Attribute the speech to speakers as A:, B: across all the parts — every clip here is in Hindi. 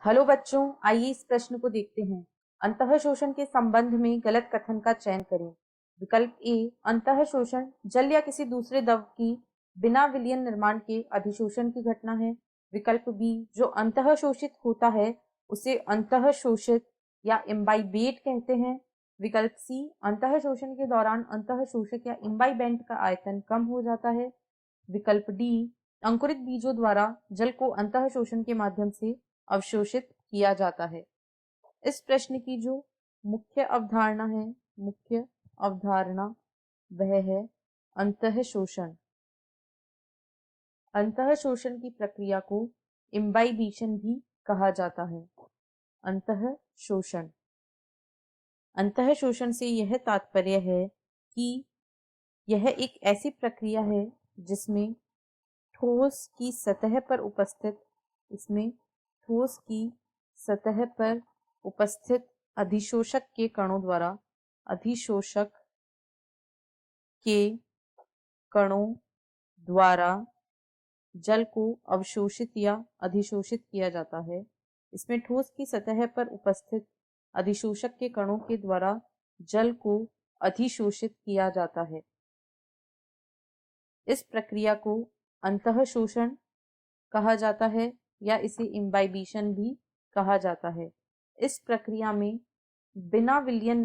A: हेलो बच्चों, आइए इस प्रश्न को देखते हैं। अंतः शोषण के संबंध में गलत कथन का चयन करें। विकल्प ए, अंतः शोषण जल या किसी दूसरे द्रव की बिना विलयन निर्माण के अधिशोषण की घटना है। विकल्प बी, जो अंतः शोषित होता है उसे अंतः शोषित या इम्बाइबेट कहते हैं। विकल्प सी, अंतः शोषण के दौरान अंतः शोषक या इम्बाइबेंट का आयतन कम हो जाता है। विकल्प डी, अंकुरित बीजों द्वारा जल को अंतः शोषण के माध्यम से अवशोषित किया जाता है। इस प्रश्न की जो मुख्य अवधारणा वह है अंतः शोषण। अंतः शोषण की प्रक्रिया को इम्बाइबिशन भी कहा जाता है। अंतः शोषण से यह तात्पर्य है कि यह एक ऐसी प्रक्रिया है जिसमें ठोस की सतह पर उपस्थित अधिशोषक के कणों द्वारा जल को अवशोषित या अधिशोषित किया जाता है। इसमें ठोस की सतह पर उपस्थित अधिशोषक के कणों के द्वारा जल को अधिशोषित किया जाता है। इस प्रक्रिया को अंतः शोषण कहा जाता है या इसे इम्बाइबिशन भी कहा जाता है। इस प्रक्रिया में बिना विलयन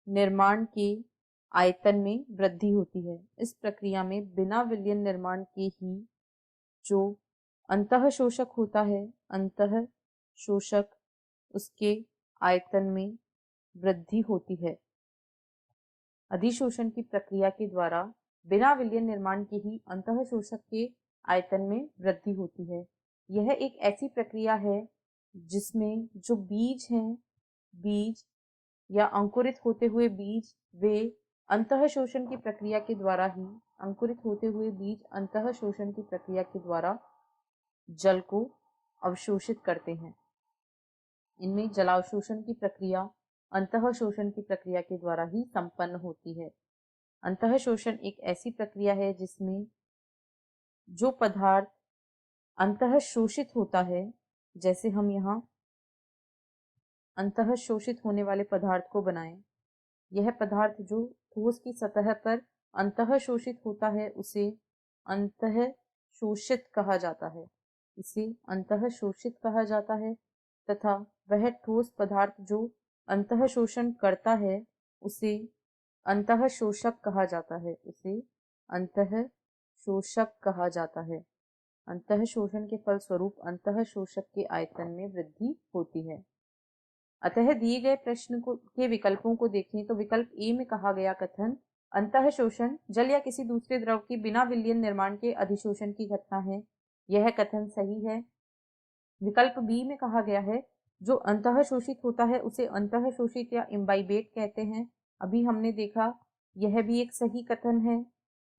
A: निर्माण के आयतन में वृद्धि होती है। इस प्रक्रिया में बिना विलयन निर्माण के ही जो अंतः शोषक होता है, अंतः शोषक उसके आयतन में वृद्धि होती है। अधिशोषण की प्रक्रिया के द्वारा बिना विलयन निर्माण के ही अंतः शोषक के आयतन में वृद्धि होती है। यह एक ऐसी प्रक्रिया है जिसमें जो बीज या अंकुरित होते हुए बीज वे अंतः शोषण की प्रक्रिया के द्वारा ही जल को अवशोषित करते हैं। इनमें जलावशोषण की प्रक्रिया अंतः शोषण की प्रक्रिया के द्वारा ही संपन्न होती है। अंतः शोषण एक ऐसी प्रक्रिया है जिसमें जो पदार्थ अंतः शोषित होता है, जैसे हम यहाँ अंतः शोषित होने वाले पदार्थ को बनाएं, यह पदार्थ जो ठोस की सतह पर अंतः शोषित होता है उसे अंतः शोषित कहा जाता है तथा वह ठोस पदार्थ जो अंतः शोषण करता है उसे अंतः शोषक कहा जाता है। अंतः शोषण के फलस्वरूप अंतः शोषक के आयतन में वृद्धि होती है। अतः दिए गए प्रश्न के विकल्पों को देखें तो विकल्प ए में कहा गया कथन अंतः शोषण जल या किसी दूसरे द्रव की बिना विलयन निर्माण के अधिशोषण की घटना है, यह कथन सही है। विकल्प बी में कहा गया है जो अंतः शोषित होता है उसे अंतः शोषित या इम्बाइबेट कहते हैं, अभी हमने देखा यह भी एक सही कथन है।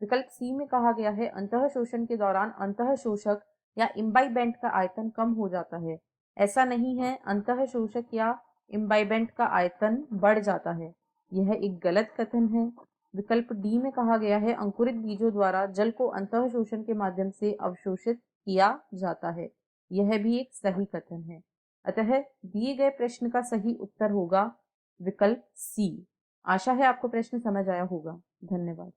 A: विकल्प सी में कहा गया है अंतः शोषण के दौरान अंतः शोषक या इम्बाइबेंट का आयतन कम हो जाता है, ऐसा नहीं है, अंतः शोषक या इम्बाइबेंट का आयतन बढ़ जाता है, यह एक गलत कथन है। विकल्प डी में कहा गया है अंकुरित बीजों द्वारा जल को अंतः शोषण के माध्यम से अवशोषित किया जाता है, यह भी एक सही कथन है। अतः दिए गए प्रश्न का सही उत्तर होगा विकल्प सी। आशा है आपको प्रश्न समझ आया होगा। धन्यवाद।